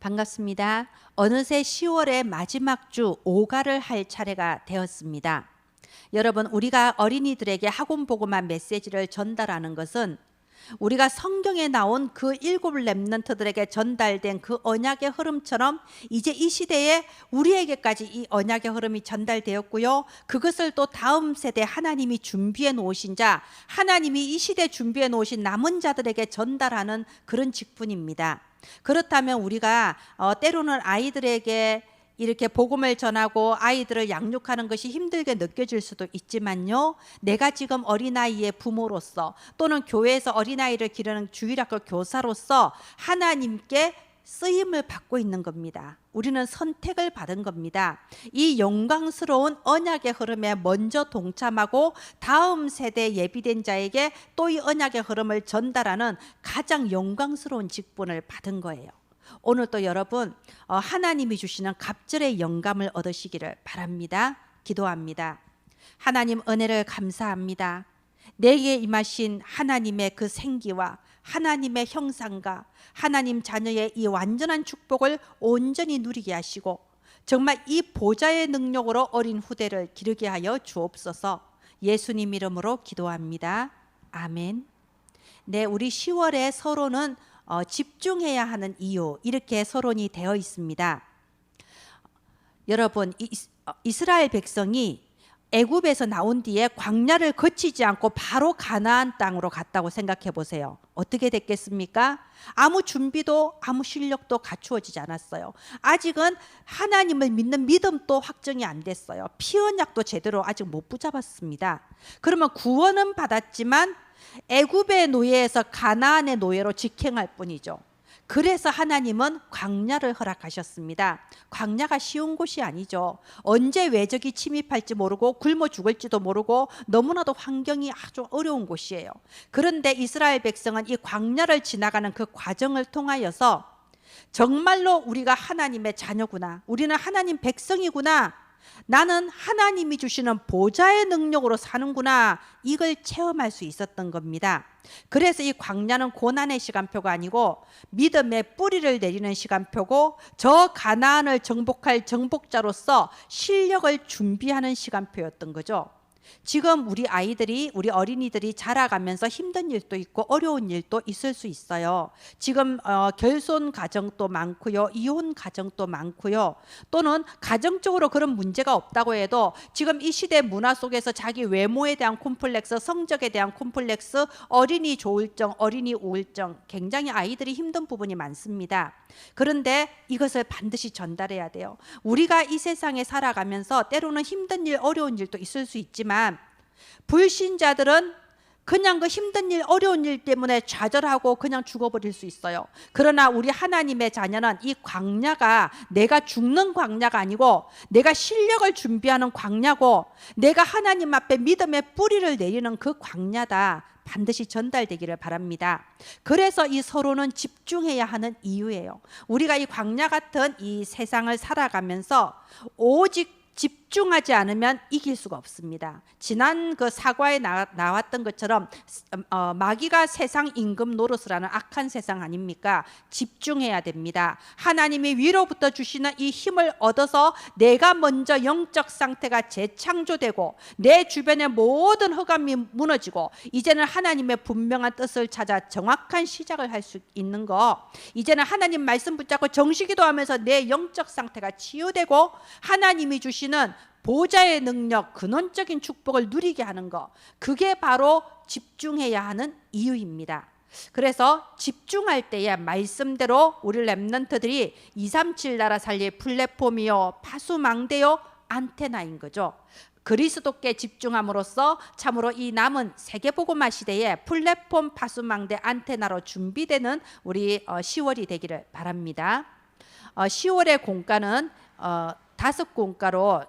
반갑습니다. 어느새 10월의 마지막 주 오가를 할 차례가 되었습니다. 여러분, 우리가 어린이들에게 학원 보고만 메시지를 전달하는 것은 우리가 성경에 나온 그 7 렘넌트들에게 전달된 그 언약의 흐름처럼 이제 이 시대에 우리에게까지 이 언약의 흐름이 전달되었고요. 그것을 또 다음 세대 하나님이 준비해 놓으신 자, 하나님이 이 시대 준비해 놓으신 남은 자들에게 전달하는 그런 직분입니다. 그렇다면 우리가 때로는 아이들에게 이렇게 복음을 전하고 아이들을 양육하는 것이 힘들게 느껴질 수도 있지만요, 내가 지금 어린아이의 부모로서 또는 교회에서 어린아이를 기르는 주일학교 교사로서 하나님께 쓰임을 받고 있는 겁니다. 우리는 선택을 받은 겁니다. 이 영광스러운 언약의 흐름에 먼저 동참하고 다음 세대 예비된 자에게 또 이 언약의 흐름을 전달하는 가장 영광스러운 직분을 받은 거예요. 오늘 또 여러분 하나님이 주시는 갑절의 영감을 얻으시기를 바랍니다. 기도합니다. 하나님, 은혜를 감사합니다. 내게 임하신 하나님의 그 생기와 하나님의 형상과 하나님 자녀의 이 완전한 축복을 온전히 누리게 하시고 정말 이 보좌의 능력으로 어린 후대를 기르게 하여 주옵소서. 예수님 이름으로 기도합니다. 아멘. 네, 우리 10월의 서론은 집중해야 하는 이유, 이렇게 서론이 되어 있습니다. 여러분, 이스라엘 백성이 애굽에서 나온 뒤에 광야를 거치지 않고 바로 가나안 땅으로 갔다고 생각해 보세요. 어떻게 됐겠습니까? 아무 준비도 아무 실력도 갖추어지지 않았어요. 아직은 하나님을 믿는 믿음도 확정이 안 됐어요. 피언약도 제대로 아직 못 붙잡았습니다. 그러면 구원은 받았지만 애굽의 노예에서 가나안의 노예로 직행할 뿐이죠. 그래서 하나님은 광야를 허락하셨습니다. 광야가 쉬운 곳이 아니죠. 언제 외적이 침입할지 모르고 굶어 죽을지도 모르고 너무나도 환경이 아주 어려운 곳이에요. 그런데 이스라엘 백성은 이 광야를 지나가는 그 과정을 통하여서 정말로 우리가 하나님의 자녀구나, 우리는 하나님 백성이구나, 나는 하나님이 주시는 보좌의 능력으로 사는구나, 이걸 체험할 수 있었던 겁니다. 그래서 이 광야는 고난의 시간표가 아니고 믿음의 뿌리를 내리는 시간표고, 저 가나안을 정복할 정복자로서 실력을 준비하는 시간표였던 거죠. 지금 우리 아이들이, 우리 어린이들이 자라가면서 힘든 일도 있고 어려운 일도 있을 수 있어요. 지금 결손 가정도 많고요, 이혼 가정도 많고요, 또는 가정적으로 그런 문제가 없다고 해도 지금 이 시대 문화 속에서 자기 외모에 대한 콤플렉스, 성적에 대한 콤플렉스, 어린이 조울증, 어린이 우울증, 굉장히 아이들이 힘든 부분이 많습니다. 그런데 이것을 반드시 전달해야 돼요. 우리가 이 세상에 살아가면서 때로는 힘든 일, 어려운 일도 있을 수 있지만 불신자들은 그냥 그 힘든 일, 어려운 일 때문에 좌절하고 그냥 죽어버릴 수 있어요. 그러나 우리 하나님의 자녀는 이 광야가 내가 죽는 광야가 아니고 내가 실력을 준비하는 광야고 내가 하나님 앞에 믿음의 뿌리를 내리는 그 광야다, 반드시 전달되기를 바랍니다. 그래서 이 서론은 집중해야 하는 이유예요. 우리가 이 광야 같은 이 세상을 살아가면서 오직 집중하지 않으면 이길 수가 없습니다. 지난 그 사과에 나왔던 것처럼 마귀가 세상 임금 노릇을 하는 악한 세상 아닙니까? 집중해야 됩니다. 하나님이 위로부터 주시는 이 힘을 얻어서 내가 먼저 영적 상태가 재창조되고 내 주변의 모든 흑암이 무너지고 이제는 하나님의 분명한 뜻을 찾아 정확한 시작을 할 수 있는 거, 이제는 하나님 말씀 붙잡고 정시기도하면서 내 영적 상태가 치유되고 하나님이 주시는 보좌의 능력, 근원적인 축복을 누리게 하는 것, 그게 바로 집중해야 하는 이유입니다. 그래서 집중할 때에 말씀대로 우리 렘넌트들이 237 나라 살릴 플랫폼이요, 파수망대요, 안테나인 거죠. 그리스도께 집중함으로써 참으로 이 남은 세계복음화 시대에 플랫폼, 파수망대, 안테나로 준비되는 우리 10월이 되기를 바랍니다. 10월의 공가는 5 공가로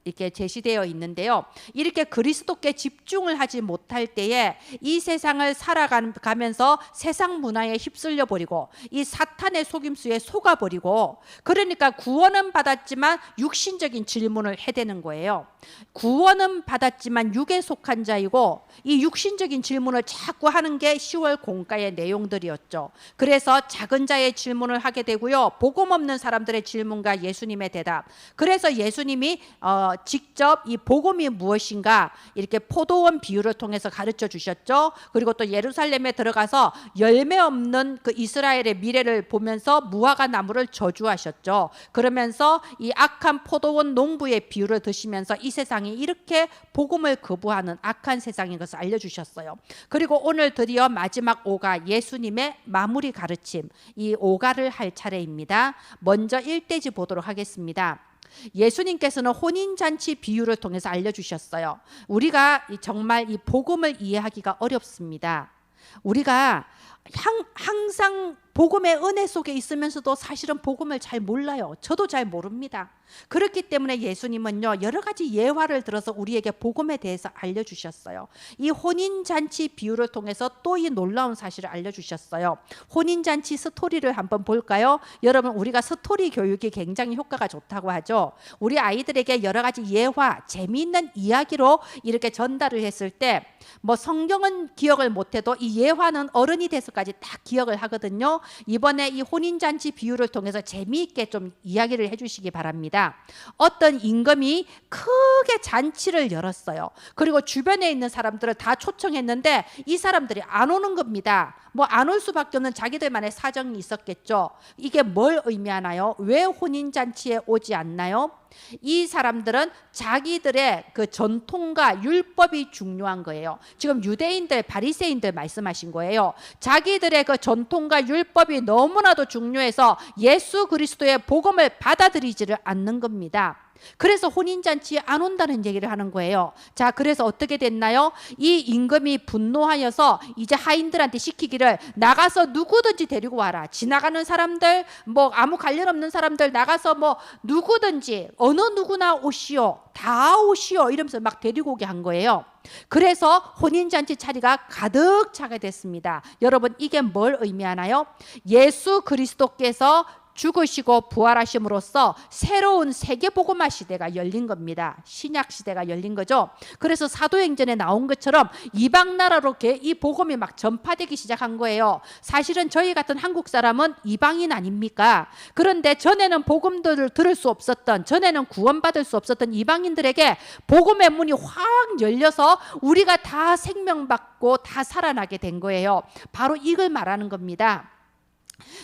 이렇게 제시되어 있는데요. 이렇게 그리스도께 집중을 하지 못할 때에 이 세상을 살아가면서 세상 문화에 휩쓸려 버리고 이 사탄의 속임수에 속아 버리고, 그러니까 구원은 받았지만 육신적인 질문을 해대는 거예요. 구원은 받았지만 육에 속한 자이고 이 육신적인 질문을 자꾸 하는 게 10월 공가의 내용들이었죠. 그래서 작은 자의 질문을 하게 되고요, 복음 없는 사람들의 질문과 예수님의 대답. 그래서 예수님이 직접 이 복음이 무엇인가 이렇게 포도원 비유를 통해서 가르쳐 주셨죠. 그리고 또 예루살렘에 들어가서 열매 없는 그 이스라엘의 미래를 보면서 무화과 나무를 저주하셨죠. 그러면서 이 악한 포도원 농부의 비유를 드시면서 이 세상이 이렇게 복음을 거부하는 악한 세상인 것을 알려주셨어요. 그리고 오늘 드디어 마지막 오가, 예수님의 마무리 가르침, 이 오가를 할 차례입니다. 먼저 일대지 보도록 하겠습니다. 예수님께서는 혼인잔치 비유를 통해서 알려주셨어요. 우리가 정말 이 복음을 이해하기가 어렵습니다. 우리가 항상 복음의 은혜 속에 있으면서도 사실은 복음을 잘 몰라요. 저도 잘 모릅니다. 그렇기 때문에 예수님은요, 여러 가지 예화를 들어서 우리에게 복음에 대해서 알려주셨어요. 이 혼인잔치 비유를 통해서 또 이 놀라운 사실을 알려주셨어요. 혼인잔치 스토리를 한번 볼까요? 여러분, 우리가 스토리 교육이 굉장히 효과가 좋다고 하죠. 우리 아이들에게 여러 가지 예화, 재미있는 이야기로 이렇게 전달을 했을 때 뭐 성경은 기억을 못해도 이 예화는 어른이 돼서까지 다 기억을 하거든요. 이번에 이 혼인잔치 비유를 통해서 재미있게 좀 이야기를 해주시기 바랍니다. 어떤 임금이 크게 잔치를 열었어요. 그리고 주변에 있는 사람들을 다 초청했는데 이 사람들이 안 오는 겁니다. 뭐 안 올 수밖에 없는 자기들만의 사정이 있었겠죠. 이게 뭘 의미하나요? 왜 혼인잔치에 오지 않나요? 이 사람들은 자기들의 그 전통과 율법이 중요한 거예요. 지금 유대인들, 바리새인들 말씀하신 거예요. 자기들의 그 전통과 율법이 너무나도 중요해서 예수 그리스도의 복음을 받아들이지를 않는 겁니다. 그래서 혼인잔치에 안 온다는 얘기를 하는 거예요. 자, 그래서 어떻게 됐나요? 이 임금이 분노하여서 이제 하인들한테 시키기를, 나가서 누구든지 데리고 와라. 지나가는 사람들, 뭐 아무 관련 없는 사람들 나가서 뭐 누구든지 어느 누구나 오시오, 다 오시오, 이러면서 막 데리고 오게 한 거예요. 그래서 혼인잔치 자리가 가득 차게 됐습니다. 여러분, 이게 뭘 의미하나요? 예수 그리스도께서 죽으시고 부활하심으로써 새로운 세계복음화 시대가 열린 겁니다. 신약 시대가 열린 거죠. 그래서 사도행전에 나온 것처럼 이방 나라로 이 복음이 막 전파되기 시작한 거예요. 사실은 저희 같은 한국 사람은 이방인 아닙니까? 그런데 전에는 복음들을 들을 수 없었던, 전에는 구원받을 수 없었던 이방인들에게 복음의 문이 확 열려서 우리가 다 생명받고 다 살아나게 된 거예요. 바로 이걸 말하는 겁니다.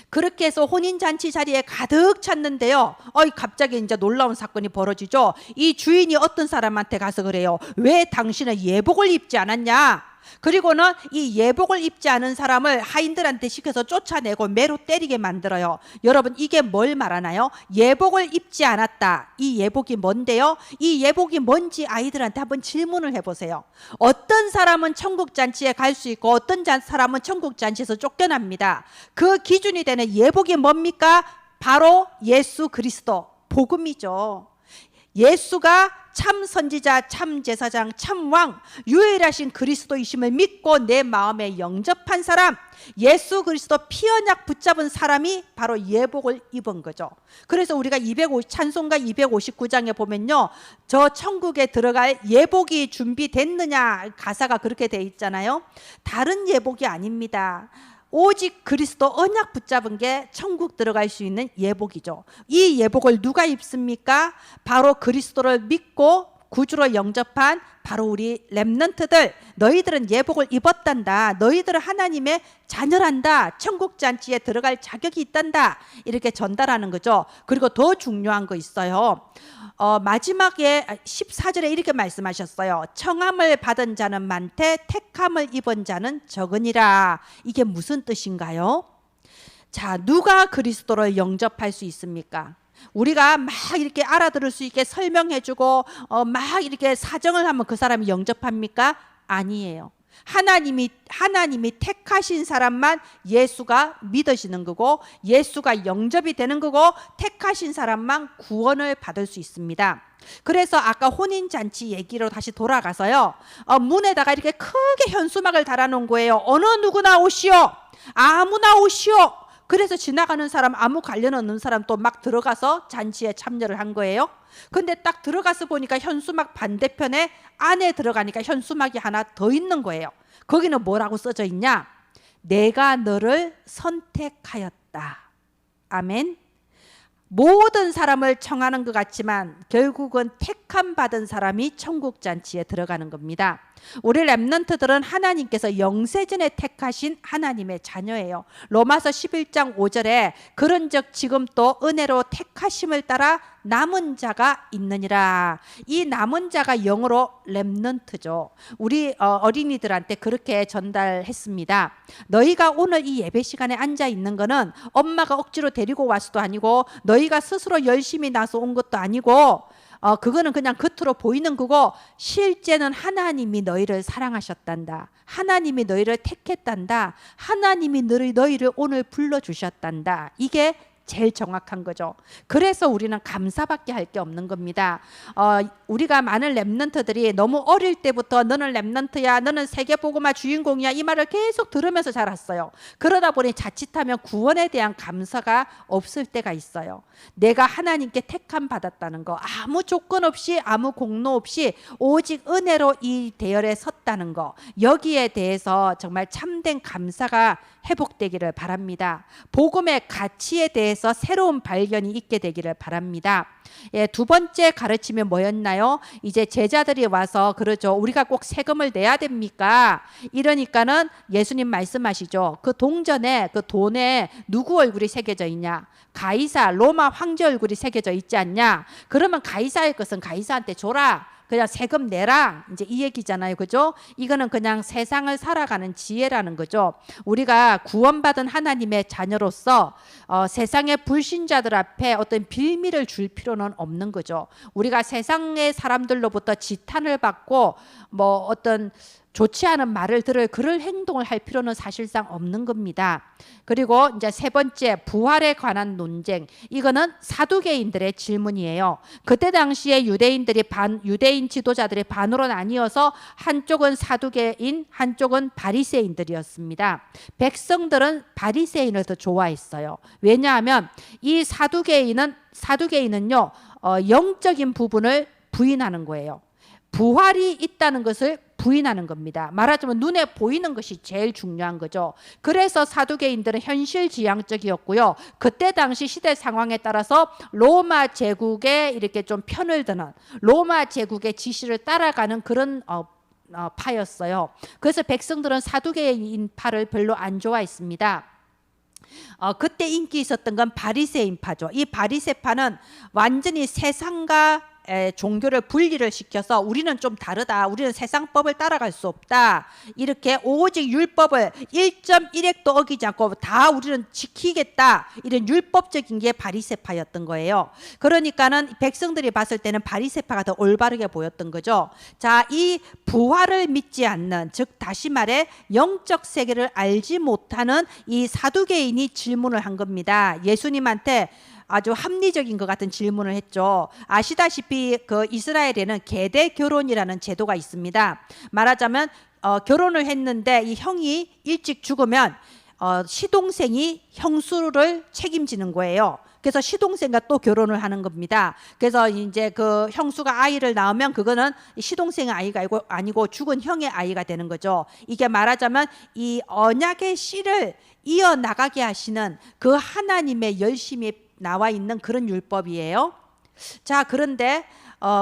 그렇게 해서 혼인잔치 자리에 가득 찼는데요, 갑자기 이제 놀라운 사건이 벌어지죠. 이 주인이 어떤 사람한테 가서 그래요. 왜 당신은 예복을 입지 않았냐? 그리고는 이 예복을 입지 않은 사람을 하인들한테 시켜서 쫓아내고 매로 때리게 만들어요. 여러분, 이게 뭘 말하나요? 예복을 입지 않았다. 이 예복이 뭔데요? 이 예복이 뭔지 아이들한테 한번 질문을 해보세요. 어떤 사람은 천국 잔치에 갈 수 있고 어떤 사람은 천국 잔치에서 쫓겨납니다. 그 기준이 되는 예복이 뭡니까? 바로 예수 그리스도, 복음이죠. 예수가 참 선지자, 참 제사장, 참 왕, 유일하신 그리스도이심을 믿고 내 마음에 영접한 사람, 예수 그리스도 피 언약 붙잡은 사람이 바로 예복을 입은 거죠. 그래서 우리가 찬송가 259장에 보면요, 저 천국에 들어갈 예복이 준비됐느냐, 가사가 그렇게 돼 있잖아요. 다른 예복이 아닙니다. 오직 그리스도 언약 붙잡은 게 천국 들어갈 수 있는 예복이죠. 이 예복을 누가 입습니까? 바로 그리스도를 믿고 구주로 영접한 바로 우리 렘넌트들. 너희들은 예복을 입었단다. 너희들은 하나님의 자녀란다. 천국 잔치에 들어갈 자격이 있단다. 이렇게 전달하는 거죠. 그리고 더 중요한 거 있어요. 마지막에 14절에 이렇게 말씀하셨어요. 청함을 받은 자는 많되 택함을 입은 자는 적으니라. 이게 무슨 뜻인가요? 자, 누가 그리스도를 영접할 수 있습니까? 우리가 막 이렇게 알아들을 수 있게 설명해주고 막 이렇게 사정을 하면 그 사람이 영접합니까? 아니에요. 하나님이 택하신 사람만 예수가 믿어지는 거고, 예수가 영접이 되는 거고, 택하신 사람만 구원을 받을 수 있습니다. 그래서 아까 혼인잔치 얘기로 다시 돌아가서요, 문에다가 이렇게 크게 현수막을 달아놓은 거예요. 어느 누구나 오시오, 아무나 오시오. 그래서 지나가는 사람, 아무 관련 없는 사람 또 막 들어가서 잔치에 참여를 한 거예요. 근데 딱 들어가서 보니까 현수막 반대편에 안에 들어가니까 현수막이 하나 더 있는 거예요. 거기는 뭐라고 써져 있냐? 내가 너를 선택하였다. 아멘. 모든 사람을 청하는 것 같지만 결국은 택함 받은 사람이 천국 잔치에 들어가는 겁니다. 우리 렘넌트들은 하나님께서 영세전에 택하신 하나님의 자녀예요. 로마서 11장 5절에 그런즉 지금 또 은혜로 택하심을 따라 남은 자가 있느니라. 이 남은 자가 영어로 렘넌트죠. 우리 어린이들한테 그렇게 전달했습니다. 너희가 오늘 이 예배 시간에 앉아 있는 거는 엄마가 억지로 데리고 왔어도 아니고, 너희가 스스로 열심히 나서 온 것도 아니고, 그거는 그냥 겉으로 보이는 거고, 실제는 하나님이 너희를 사랑하셨단다. 하나님이 너희를 택했단다. 하나님이 너희를 오늘 불러주셨단다. 이게 제일 정확한 거죠. 그래서 우리는 감사밖에 할 게 없는 겁니다. 우리가 많은 렘넌트들이 너무 어릴 때부터 너는 렘넌트야, 너는 세계복음화 주인공이야, 이 말을 계속 들으면서 자랐어요. 그러다 보니 자칫하면 구원에 대한 감사가 없을 때가 있어요. 내가 하나님께 택함 받았다는 거, 아무 조건 없이, 아무 공로 없이 오직 은혜로 이 대열에 섰다는 거, 여기에 대해서 정말 참된 감사가 회복되기를 바랍니다. 복음의 가치에 대해서 새로운 발견이 있게 되기를 바랍니다. 예, 두 번째 가르침이 뭐였나요? 이제 제자들이 와서 그러죠. 우리가 꼭 세금을 내야 됩니까? 이러니까는 예수님 말씀하시죠. 그 동전에, 그 돈에 누구 얼굴이 새겨져 있냐? 가이사, 로마 황제 얼굴이 새겨져 있지 않냐? 그러면 가이사의 것은 가이사한테 줘라. 그냥 세금 내라, 이제 이 얘기잖아요. 그죠? 이거는 그냥 세상을 살아가는 지혜라는 거죠. 우리가 구원받은 하나님의 자녀로서 세상의 불신자들 앞에 어떤 빌미를 줄 필요는 없는 거죠. 우리가 세상의 사람들로부터 지탄을 받고 뭐 어떤 좋지 않은 말을 들을 그럴 행동을 할 필요는 사실상 없는 겁니다. 그리고 이제 세 번째, 부활에 관한 논쟁. 이거는 사두개인들의 질문이에요. 그때 당시에 유대인 지도자들이 반으로 나뉘어서 한쪽은 사두개인, 한쪽은 바리새인들이었습니다. 백성들은 바리새인을 더 좋아했어요. 왜냐하면 이 사두개인은요, 영적인 부분을 부인하는 거예요. 부활이 있다는 것을 부인하는 겁니다. 말하자면 눈에 보이는 것이 제일 중요한 거죠. 그래서 사두개인들은 현실지향적이었고요. 그때 당시 시대 상황에 따라서 로마 제국에 이렇게 좀 편을 드는, 로마 제국의 지시를 따라가는 그런 파였어요. 그래서 백성들은 사두개인 파를 별로 안 좋아했습니다. 그때 인기 있었던 건 바리새인파죠. 이 바리새파는 완전히 세상과 종교를 분리를 시켜서 우리는 좀 다르다, 우리는 세상법을 따라갈 수 없다, 이렇게 오직 율법을 1.1획도 어기지 않고 다 우리는 지키겠다, 이런 율법적인 게 바리새파였던 거예요. 그러니까는 백성들이 봤을 때는 바리새파가 더 올바르게 보였던 거죠. 자, 이 부활을 믿지 않는, 즉 다시 말해 영적 세계를 알지 못하는 이 사두개인이 질문을 한 겁니다. 예수님한테 아주 합리적인 것 같은 질문을 했죠. 아시다시피 그 이스라엘에는 계대 결혼이라는 제도가 있습니다. 말하자면 결혼을 했는데 이 형이 일찍 죽으면 시동생이 형수를 책임지는 거예요. 그래서 시동생과 또 결혼을 하는 겁니다. 그래서 이제 그 형수가 아이를 낳으면 그거는 시동생의 아이가 아니고 죽은 형의 아이가 되는 거죠. 이게 말하자면 이 언약의 씨를 이어나가게 하시는 그 하나님의 열심히 나와 있는 그런 율법이에요. 자, 그런데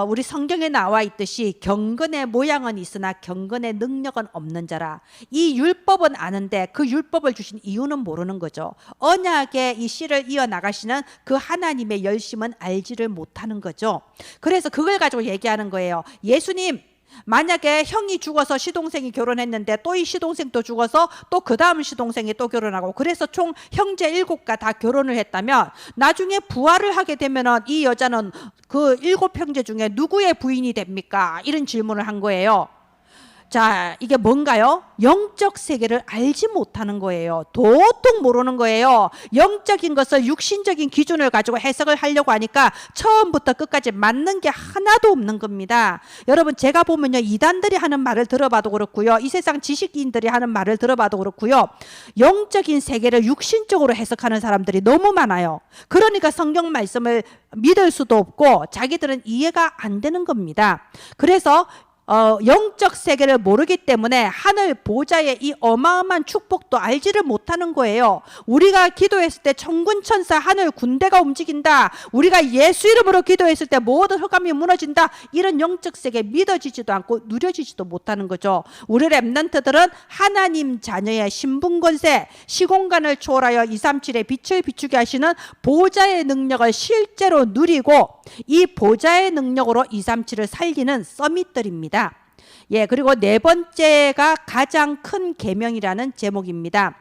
우리 성경에 나와 있듯이 경건의 모양은 있으나 경건의 능력은 없는 자라. 이 율법은 아는데 그 율법을 주신 이유는 모르는 거죠. 언약의 이 씨를 이어나가시는 그 하나님의 열심은 알지를 못하는 거죠. 그래서 그걸 가지고 얘기하는 거예요. 예수님, 만약에 형이 죽어서 시동생이 결혼했는데 또 이 시동생도 죽어서 또 그 다음 시동생이 또 결혼하고, 그래서 총 형제 7가 다 결혼을 했다면 나중에 부활을 하게 되면 이 여자는 그 7형제 중에 누구의 부인이 됩니까? 이런 질문을 한 거예요. 자, 이게 뭔가요? 영적 세계를 알지 못하는 거예요. 도통 모르는 거예요. 영적인 것을 육신적인 기준을 가지고 해석을 하려고 하니까 처음부터 끝까지 맞는 게 하나도 없는 겁니다. 여러분, 제가 보면요, 이단들이 하는 말을 들어봐도 그렇고요, 이 세상 지식인들이 하는 말을 들어봐도 그렇고요, 영적인 세계를 육신적으로 해석하는 사람들이 너무 많아요. 그러니까 성경 말씀을 믿을 수도 없고 자기들은 이해가 안 되는 겁니다. 그래서 영적 세계를 모르기 때문에 하늘 보좌의 이 어마어마한 축복도 알지를 못하는 거예요. 우리가 기도했을 때 천군 천사 하늘 군대가 움직인다, 우리가 예수 이름으로 기도했을 때 모든 흑암이 무너진다, 이런 영적 세계 믿어지지도 않고 누려지지도 못하는 거죠. 우리 렘넌트들은 하나님 자녀의 신분 권세, 시공간을 초월하여 237의 빛을 비추게 하시는 보좌의 능력을 실제로 누리고 이 보좌의 능력으로 237을 살리는 서밋들입니다. 예, 그리고 네 번째가 가장 큰 계명이라는 제목입니다.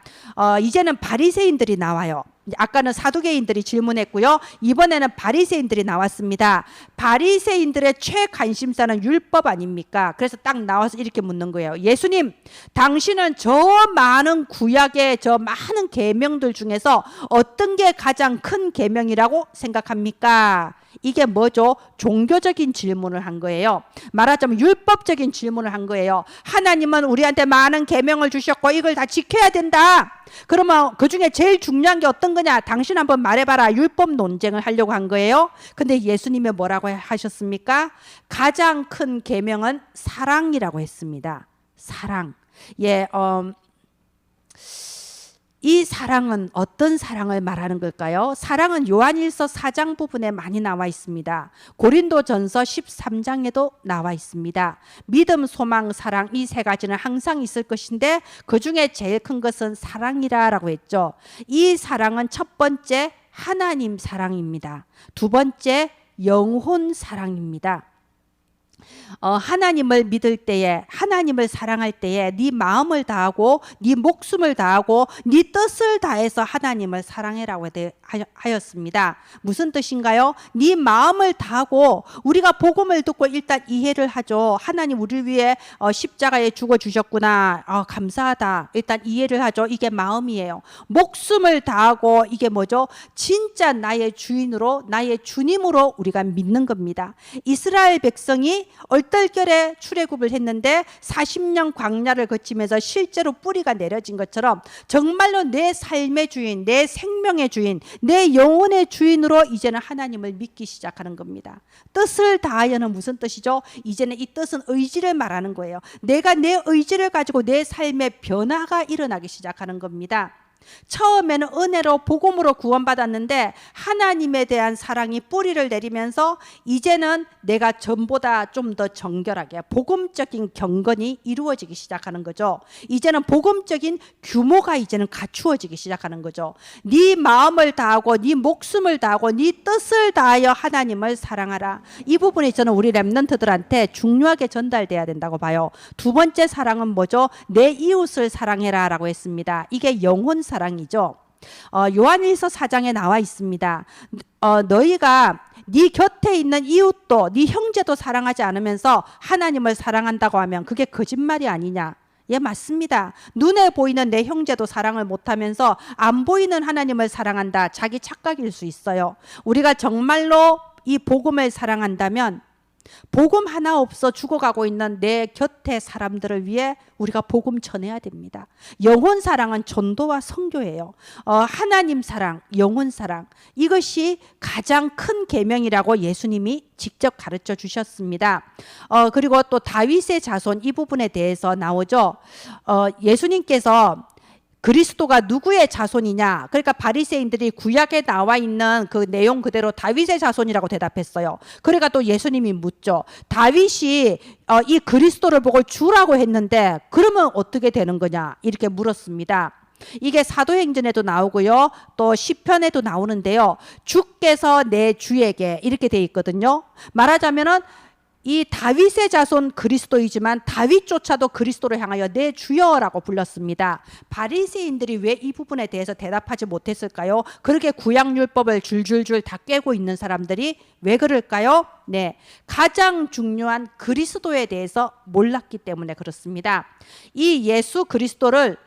이제는 바리새인들이 나와요. 아까는 사두개인들이 질문했고요, 이번에는 바리새인들이 나왔습니다. 바리새인들의 최관심사는 율법 아닙니까? 그래서 딱 나와서 이렇게 묻는 거예요. 예수님, 당신은 저 많은 구약의 저 많은 계명들 중에서 어떤 게 가장 큰 계명이라고 생각합니까? 이게 뭐죠? 종교적인 질문을 한 거예요. 말하자면 율법적인 질문을 한 거예요. 하나님은 우리한테 많은 계명을 주셨고 이걸 다 지켜야 된다. 그러면 그 중에 제일 중요한 게 어떤 거냐? 당신 한번 말해봐라. 율법 논쟁을 하려고 한 거예요. 근데 예수님이 뭐라고 하셨습니까? 가장 큰 계명은 사랑이라고 했습니다. 사랑. 예, 이 사랑은 어떤 사랑을 말하는 걸까요? 사랑은 요한일서 4장 부분에 많이 나와 있습니다. 고린도전서 13장에도 나와 있습니다. 믿음, 소망, 사랑, 이 세 가지는 항상 있을 것인데 그 중에 제일 큰 것은 사랑이라고 했죠. 이 사랑은 첫 번째 하나님 사랑입니다. 두 번째 영혼 사랑입니다. 하나님을 믿을 때에, 하나님을 사랑할 때에 네 마음을 다하고 네 목숨을 다하고 네 뜻을 다해서 하나님을 사랑해라고 하였습니다. 무슨 뜻인가요? 네 마음을 다하고, 우리가 복음을 듣고 일단 이해를 하죠. 하나님 우리를 위해 십자가에 죽어주셨구나, 감사하다, 일단 이해를 하죠. 이게 마음이에요. 목숨을 다하고, 이게 뭐죠? 진짜 나의 주인으로, 나의 주님으로 우리가 믿는 겁니다. 이스라엘 백성이 얼떨결에 출애굽을 했는데 40년 광야를 거치면서 실제로 뿌리가 내려진 것처럼 정말로 내 삶의 주인, 내 생명의 주인, 내 영혼의 주인으로 이제는 하나님을 믿기 시작하는 겁니다. 뜻을 다하여는 무슨 뜻이죠? 이제는 이 뜻은 의지를 말하는 거예요. 내가 내 의지를 가지고 내 삶의 변화가 일어나기 시작하는 겁니다. 처음에는 은혜로 복음으로 구원받았는데 하나님에 대한 사랑이 뿌리를 내리면서 이제는 내가 전보다 좀 더 정결하게 복음적인 경건이 이루어지기 시작하는 거죠. 이제는 복음적인 규모가 이제는 갖추어지기 시작하는 거죠. 네 마음을 다하고 네 목숨을 다하고 네 뜻을 다하여 하나님을 사랑하라. 이 부분이 저는 우리 렘넌트들한테 중요하게 전달돼야 된다고 봐요. 두 번째 사랑은 뭐죠? 내 이웃을 사랑해라 라고 했습니다. 이게 영혼 사랑이죠. 요한일서 4장에 나와 있습니다. 너희가 네 곁에 있는 이웃도, 네 형제도 사랑하지 않으면서 하나님을 사랑한다고 하면 그게 거짓말이 아니냐? 예, 맞습니다. 눈에 보이는 내 형제도 사랑을 못하면서 안 보이는 하나님을 사랑한다, 자기 착각일 수 있어요. 우리가 정말로 이 복음을 사랑한다면 복음 하나 없어 죽어가고 있는 내 곁의 사람들을 위해 우리가 복음 전해야 됩니다. 영혼 사랑은 전도와 선교예요. 하나님 사랑, 영혼 사랑, 이것이 가장 큰 계명이라고 예수님이 직접 가르쳐 주셨습니다. 그리고 또 다윗의 자손, 이 부분에 대해서 나오죠. 예수님께서 그리스도가 누구의 자손이냐? 그러니까 바리새인들이 구약에 나와 있는 그 내용 그대로 다윗의 자손이라고 대답했어요. 그러니까 또 예수님이 묻죠. 다윗이 이 그리스도를 보고 주라고 했는데 그러면 어떻게 되는 거냐? 이렇게 물었습니다. 이게 사도행전에도 나오고요, 또 시편에도 나오는데요. 주께서 내 주에게, 이렇게 돼 있거든요. 말하자면은 이 다윗의 자손 그리스도이지만 다윗조차도 그리스도를 향하여 내 주여라고 불렀습니다. 바리새인들이 왜 이 부분에 대해서 대답하지 못했을까요? 그렇게 구약율법을 줄줄줄 다 꿰고 있는 사람들이 왜 그럴까요? 네, 가장 중요한 그리스도에 대해서 몰랐기 때문에 그렇습니다. 이 예수 그리스도를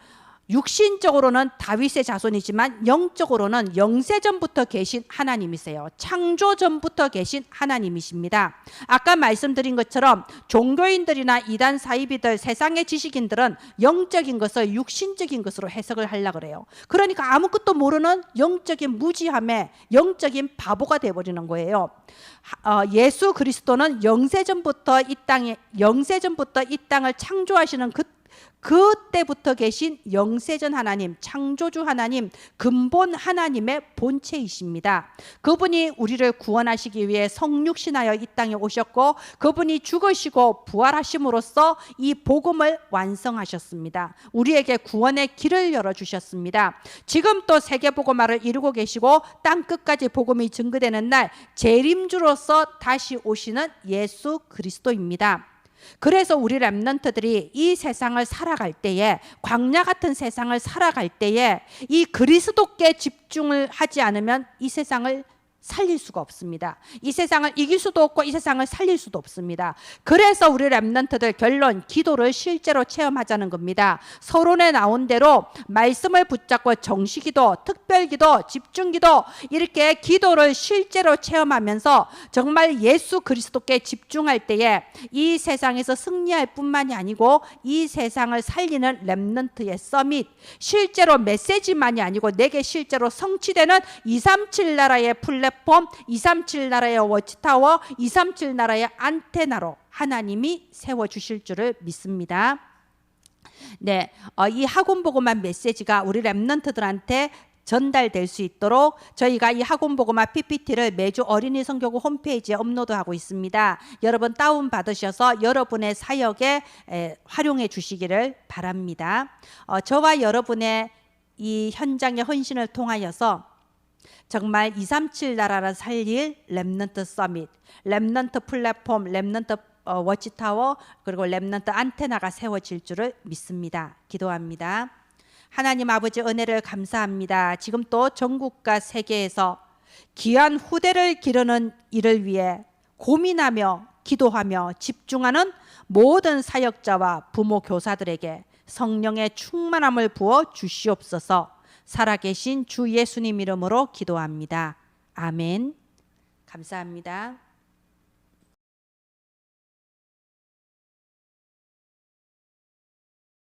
육신적으로는 다윗의 자손이지만 영적으로는 영세전부터 계신 하나님이세요. 창조전부터 계신 하나님이십니다. 아까 말씀드린 것처럼 종교인들이나 이단 사이비들, 세상의 지식인들은 영적인 것을 육신적인 것으로 해석을 하려고 그래요. 그러니까 아무것도 모르는 영적인 무지함에 영적인 바보가 되어버리는 거예요. 예수 그리스도는 영세전부터 이 땅을 창조하시는 그때부터 계신 영세전 하나님, 창조주 하나님, 근본 하나님의 본체이십니다. 그분이 우리를 구원하시기 위해 성육신하여 이 땅에 오셨고 그분이 죽으시고 부활하심으로써 이 복음을 완성하셨습니다. 우리에게 구원의 길을 열어주셨습니다. 지금 또 세계복음화를 이루고 계시고 땅끝까지 복음이 증거되는 날 재림주로서 다시 오시는 예수 그리스도입니다. 그래서 우리 렘넌트들이 이 세상을 살아갈 때에, 광야 같은 세상을 살아갈 때에 이 그리스도께 집중을 하지 않으면 이 세상을 살릴 수가 없습니다. 이 세상을 이길 수도 없고 이 세상을 살릴 수도 없습니다. 그래서 우리 렘넌트들 결론, 기도를 실제로 체험하자는 겁니다. 서론에 나온 대로 말씀을 붙잡고 정시기도, 특별기도, 집중기도, 이렇게 기도를 실제로 체험하면서 정말 예수 그리스도께 집중할 때에 이 세상에서 승리할 뿐만이 아니고 이 세상을 살리는 렘넌트의 서밋, 실제로 메시지만이 아니고 내게 실제로 성취되는 237 나라의 플랫폼, 237 나라의 워치타워, 237 나라의 안테나로 하나님이 세워주실 줄을 믿습니다. 네, 이 학원보고만 메시지가 우리 렘넌트들한테 전달될 수 있도록 저희가 이 학원보고마 PPT를 매주 어린이 성교구 홈페이지에 업로드하고 있습니다. 여러분 다운받으셔서 여러분의 사역에 활용해 주시기를 바랍니다. 저와 여러분의 이 현장의 헌신을 통하여서 정말 237 나라를 살릴 렘넌트 서밋, 렘넌트 플랫폼, 렘넌트 워치타워, 그리고 렘넌트 안테나가 세워질 줄을 믿습니다. 기도합니다. 하나님 아버지 은혜를 감사합니다. 지금 또 전국과 세계에서 귀한 후대를 기르는 일을 위해 고민하며 기도하며 집중하는 모든 사역자와 부모 교사들에게 성령의 충만함을 부어 주시옵소서. 살아계신 주 예수님 이름으로 기도합니다. 아멘. 감사합니다.